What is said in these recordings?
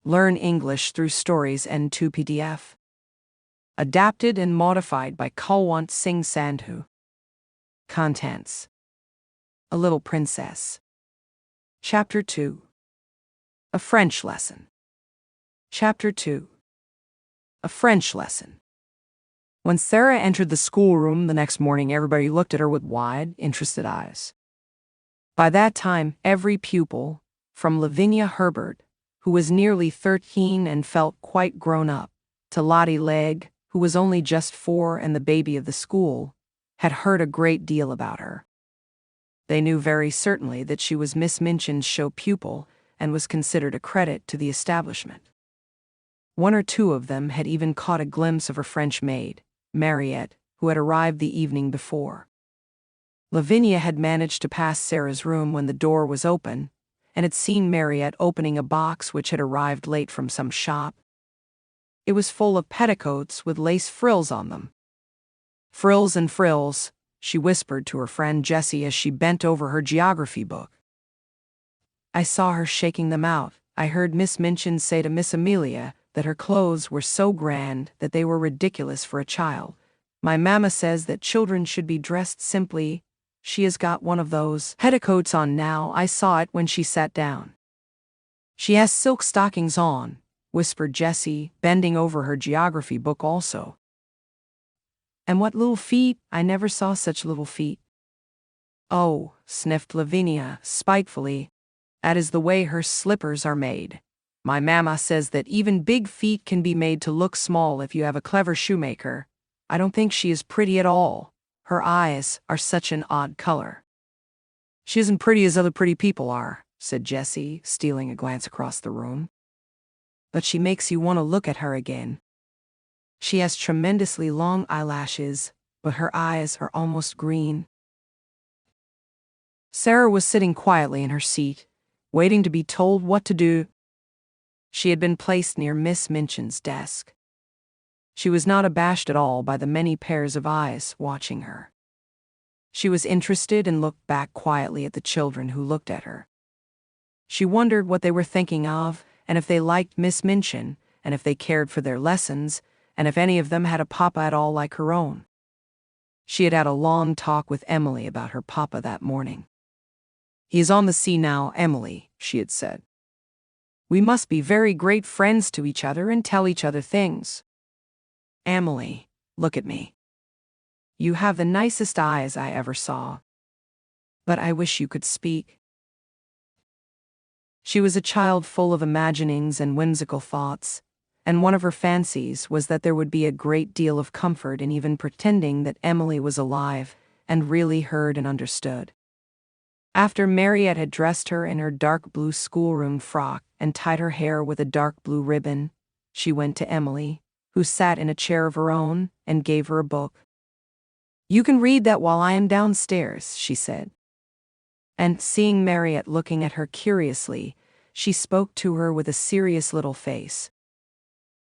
Learn English through stories and 2 PDF. Adapted and modified by Kulwant Singh Sandhu. Contents: A Little Princess. Chapter 2. A French Lesson. Chapter 2. A French Lesson. When Sarah entered the schoolroom the next morning, everybody looked at her with wide, interested eyes. By that time, every pupil, from Lavinia Herbert, who was nearly 13 and felt quite grown up, to Lottie Legg, who was only just 4 and the baby of the school, had heard a great deal about her. They knew very certainly that she was Miss Minchin's show pupil and was considered a credit to the establishment. One or two of them had even caught a glimpse of her French maid, Mariette, who had arrived the evening before. Lavinia had managed to pass Sarah's room when the door was open, and had seen Mariette opening a box which had arrived late from some shop. It was full of petticoats with lace frills on them. "Frills and frills," she whispered to her friend Jessie as she bent over her geography book. "I saw her shaking them out. I heard Miss Minchin say to Miss Amelia that her clothes were so grand that they were ridiculous for a child. My mamma says that children should be dressed simply. She has got one of those petticoats on now. I saw it when she sat down." "She has silk stockings on," whispered Jessie, bending over her geography book also. "And what little feet! I never saw such little feet." "Oh," sniffed Lavinia, spitefully, "that is the way her slippers are made. My mamma says that even big feet can be made to look small if you have a clever shoemaker. I don't think she is pretty at all. Her eyes are such an odd color." "She isn't pretty as other pretty people are," said Jessie, stealing a glance across the room. "But she makes you want to look at her again. She has tremendously long eyelashes, but her eyes are almost green." Sarah was sitting quietly in her seat, waiting to be told what to do. She had been placed near Miss Minchin's desk. She was not abashed at all by the many pairs of eyes watching her. She was interested and looked back quietly at the children who looked at her. She wondered what they were thinking of, and if they liked Miss Minchin, and if they cared for their lessons, and if any of them had a papa at all like her own. She had had a long talk with Emily about her papa that morning. "He is on the sea now, Emily," she had said. "We must be very great friends to each other and tell each other things. Emily, look at me. You have the nicest eyes I ever saw. But I wish you could speak." She was a child full of imaginings and whimsical thoughts, and one of her fancies was that there would be a great deal of comfort in even pretending that Emily was alive and really heard and understood. After Mariette had dressed her in her dark blue schoolroom frock and tied her hair with a dark blue ribbon, she went to Emily, who sat in a chair of her own, and gave her a book. "You can read that while I am downstairs," she said. And seeing Mariette looking at her curiously, she spoke to her with a serious little face.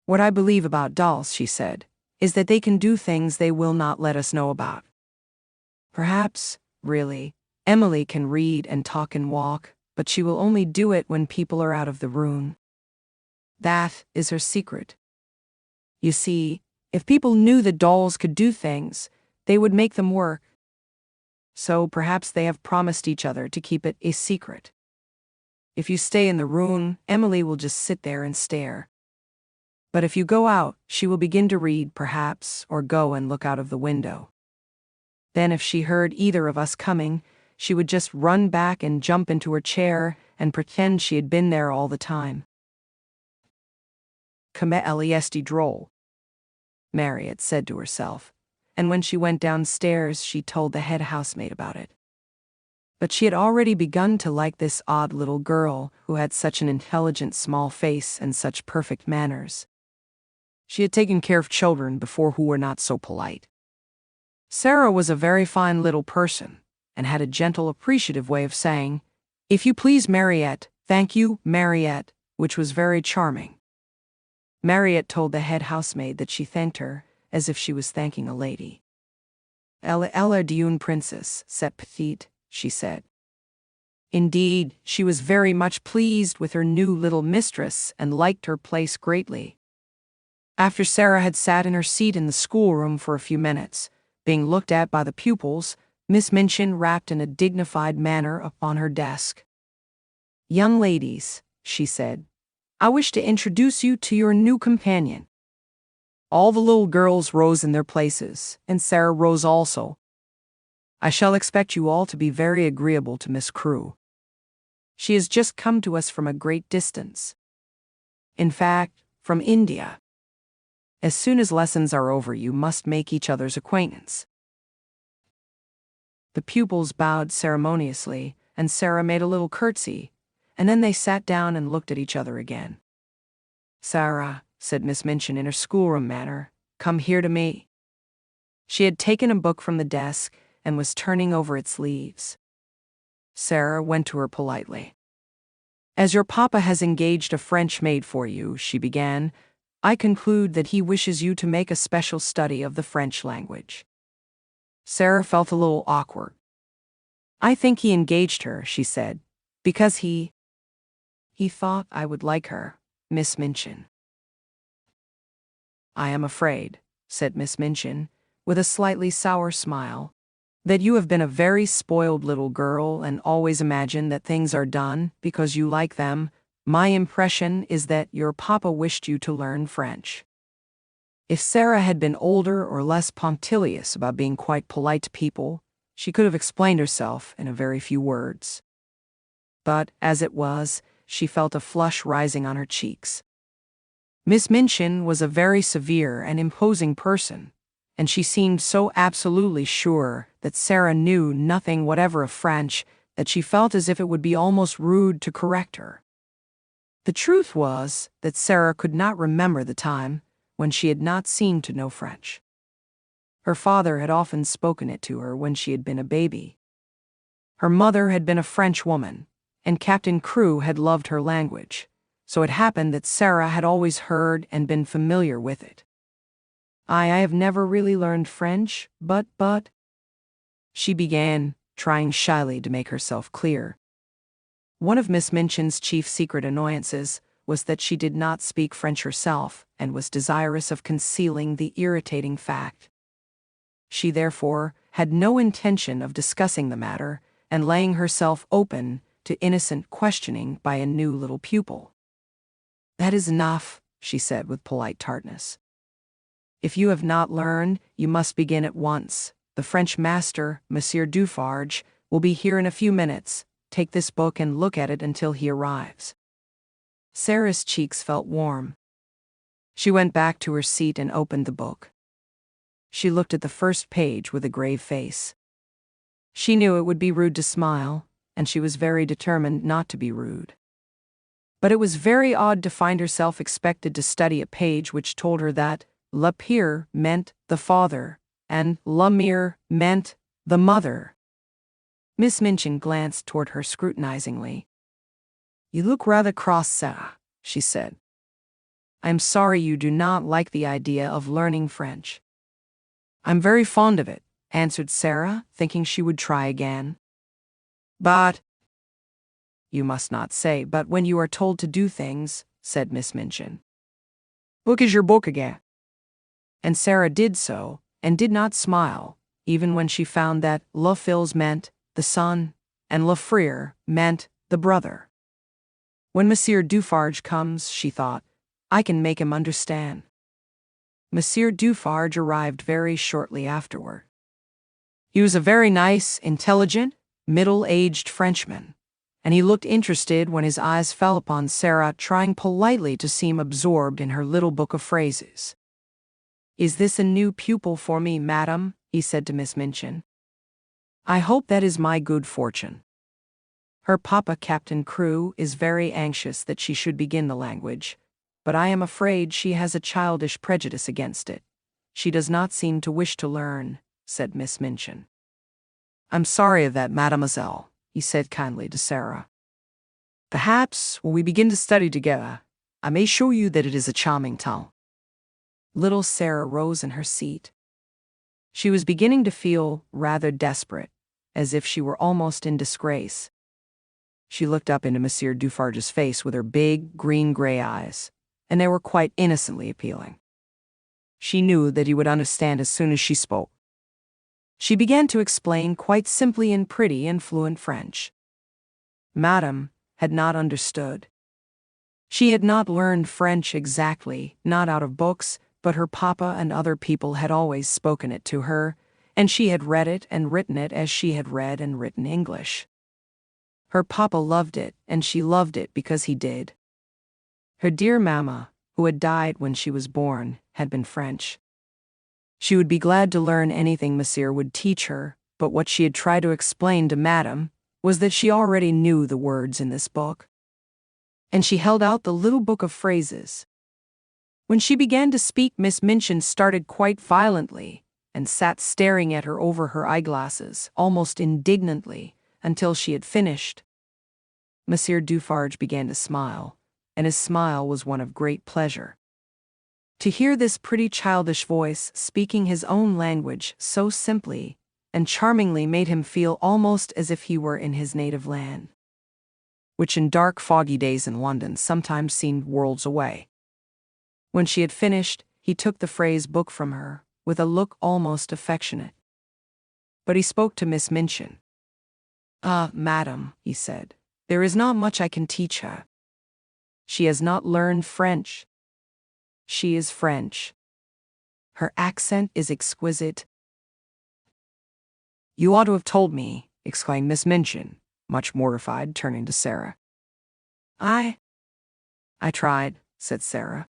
"What I believe about dolls," she said, "is that they can do things they will not let us know about. Perhaps, really, Emily can read and talk and walk, but she will only do it when people are out of the room. That is her secret. You see, if people knew that dolls could do things, they would make them work. So perhaps they have promised each other to keep it a secret. If you stay in the room, Emily will just sit there and stare. But if you go out, she will begin to read, perhaps, or go and look out of the window. Then if she heard either of us coming, she would just run back and jump into her chair and pretend she had been there all the time." "Comme elle est drôle," Mariette said to herself, and when she went downstairs she told the head housemaid about it. But she had already begun to like this odd little girl who had such an intelligent small face and such perfect manners. She had taken care of children before who were not so polite. Sarah was a very fine little person, and had a gentle, appreciative way of saying, "If you please, Mariette, thank you, Mariette," which was very charming. Mariette told the head housemaid that she thanked her as if she was thanking a lady. Elle est d'une princesse, cette petite," she said. Indeed, she was very much pleased with her new little mistress and liked her place greatly. After Sarah had sat in her seat in the schoolroom for a few minutes, being looked at by the pupils, Miss Minchin rapped in a dignified manner upon her desk. "Young ladies," she said, "I wish to introduce you to your new companion." All the little girls rose in their places, and Sarah rose also. "I shall expect you all to be very agreeable to Miss Crewe. She has just come to us from a great distance. In fact, from India. As soon as lessons are over, you must make each other's acquaintance." The pupils bowed ceremoniously, and Sarah made a little curtsy, and then they sat down and looked at each other again. "Sarah," said Miss Minchin in her schoolroom manner, "come here to me." She had taken a book from the desk and was turning over its leaves. Sarah went to her politely. "As your papa has engaged a French maid for you," she began, "I conclude that he wishes you to make a special study of the French language." Sarah felt a little awkward. "I think he engaged her," she said, "because he thought I would like her, Miss Minchin." "I am afraid," said Miss Minchin, with a slightly sour smile, "that you have been a very spoiled little girl and always imagine that things are done because you like them. My impression is that your papa wished you to learn French." If Sarah had been older or less punctilious about being quite polite to people, she could have explained herself in a very few words. But, as it was, she felt a flush rising on her cheeks. Miss Minchin was a very severe and imposing person, and she seemed so absolutely sure that Sarah knew nothing whatever of French that she felt as if it would be almost rude to correct her. The truth was that Sarah could not remember the time when she had not seemed to know French. Her father had often spoken it to her when she had been a baby. Her mother had been a French woman, and Captain Crewe had loved her language, so it happened that Sarah had always heard and been familiar with it. I have never really learned French, but," she began, trying shyly to make herself clear. One of Miss Minchin's chief secret annoyances was that she did not speak French herself and was desirous of concealing the irritating fact. She therefore had no intention of discussing the matter and laying herself open to innocent questioning by a new little pupil. "That is enough," she said with polite tartness. "If you have not learned, you must begin at once. The French master, Monsieur Dufarge, will be here in a few minutes. Take this book and look at it until he arrives." Sarah's cheeks felt warm. She went back to her seat and opened the book. She looked at the first page with a grave face. She knew it would be rude to smile, and she was very determined not to be rude. But it was very odd to find herself expected to study a page which told her that Le Père meant the father, and La Mère meant the mother. Miss Minchin glanced toward her scrutinizingly. "You look rather cross, Sarah," she said. "I am sorry you do not like the idea of learning French." "I'm very fond of it," answered Sarah, thinking she would try again. "But—" "You must not say but when you are told to do things," said Miss Minchin. "Book is your book again." And Sarah did so, and did not smile, even when she found that Le Fils meant the son, and Le Frère meant the brother. When Monsieur Dufarge comes, she thought, I can make him understand. Monsieur Dufarge arrived very shortly afterward. He was a very nice, intelligent, middle-aged Frenchman, and he looked interested when his eyes fell upon Sarah, trying politely to seem absorbed in her little book of phrases. "Is this a new pupil for me, madam?" he said to Miss Minchin. "I hope that is my good fortune. Her papa, Captain Crewe, is very anxious that she should begin the language, but I am afraid she has a childish prejudice against it. She does not seem to wish to learn," said Miss Minchin. "I'm sorry of that, mademoiselle," he said kindly to Sarah. "Perhaps, when we begin to study together, I may show you that it is a charming tongue." Little Sarah rose in her seat. She was beginning to feel rather desperate, as if she were almost in disgrace. She looked up into Monsieur Dufarge's face with her big, green-gray eyes, and they were quite innocently appealing. She knew that he would understand as soon as she spoke. She began to explain quite simply in pretty and fluent French. Madame had not understood. She had not learned French exactly, not out of books, but her papa and other people had always spoken it to her, and she had read it and written it as she had read and written English. Her papa loved it, and she loved it because he did. Her dear mamma, who had died when she was born, had been French. She would be glad to learn anything Monsieur would teach her, but what she had tried to explain to Madame was that she already knew the words in this book. And she held out the little book of phrases. When she began to speak, Miss Minchin started quite violently and sat staring at her over her eyeglasses, almost indignantly, until she had finished. Monsieur Dufarge began to smile, and his smile was one of great pleasure. To hear this pretty childish voice speaking his own language so simply and charmingly made him feel almost as if he were in his native land, which in dark, foggy days in London sometimes seemed worlds away. When she had finished, he took the phrase book from her, with a look almost affectionate. But he spoke to Miss Minchin. Madam, he said, there is not much I can teach her. She has not learned French. She is French. Her accent is exquisite. You ought to have told me, exclaimed Miss Minchin, much mortified, turning to Sarah. I tried, said Sarah.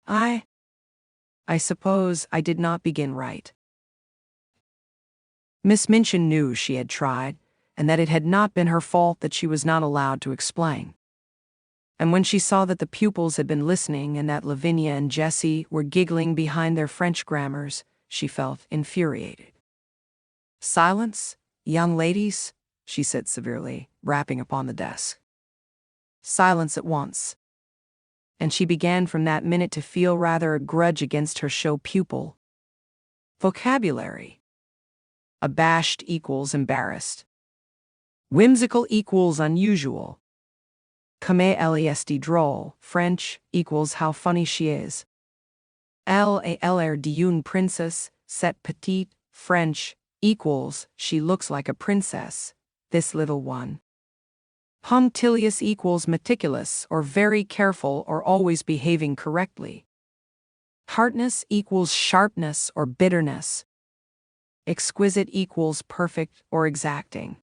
I suppose I did not begin right. Miss Minchin knew she had tried, and that it had not been her fault that she was not allowed to explain. And when she saw that the pupils had been listening and that Lavinia and Jessie were giggling behind their French grammars, she felt infuriated. Silence, young ladies, she said severely, rapping upon the desk. Silence at once. And she began from that minute to feel rather a grudge against her show pupil. Vocabulary. Abashed equals embarrassed. Whimsical equals unusual. Comme elle est drôle, French, equals how funny she is. Elle a l'air d'une princesse, cette petite, French, equals she looks like a princess, this little one. Punctilious equals meticulous or very careful or always behaving correctly. Tartness equals sharpness or bitterness. Exquisite equals perfect or exacting.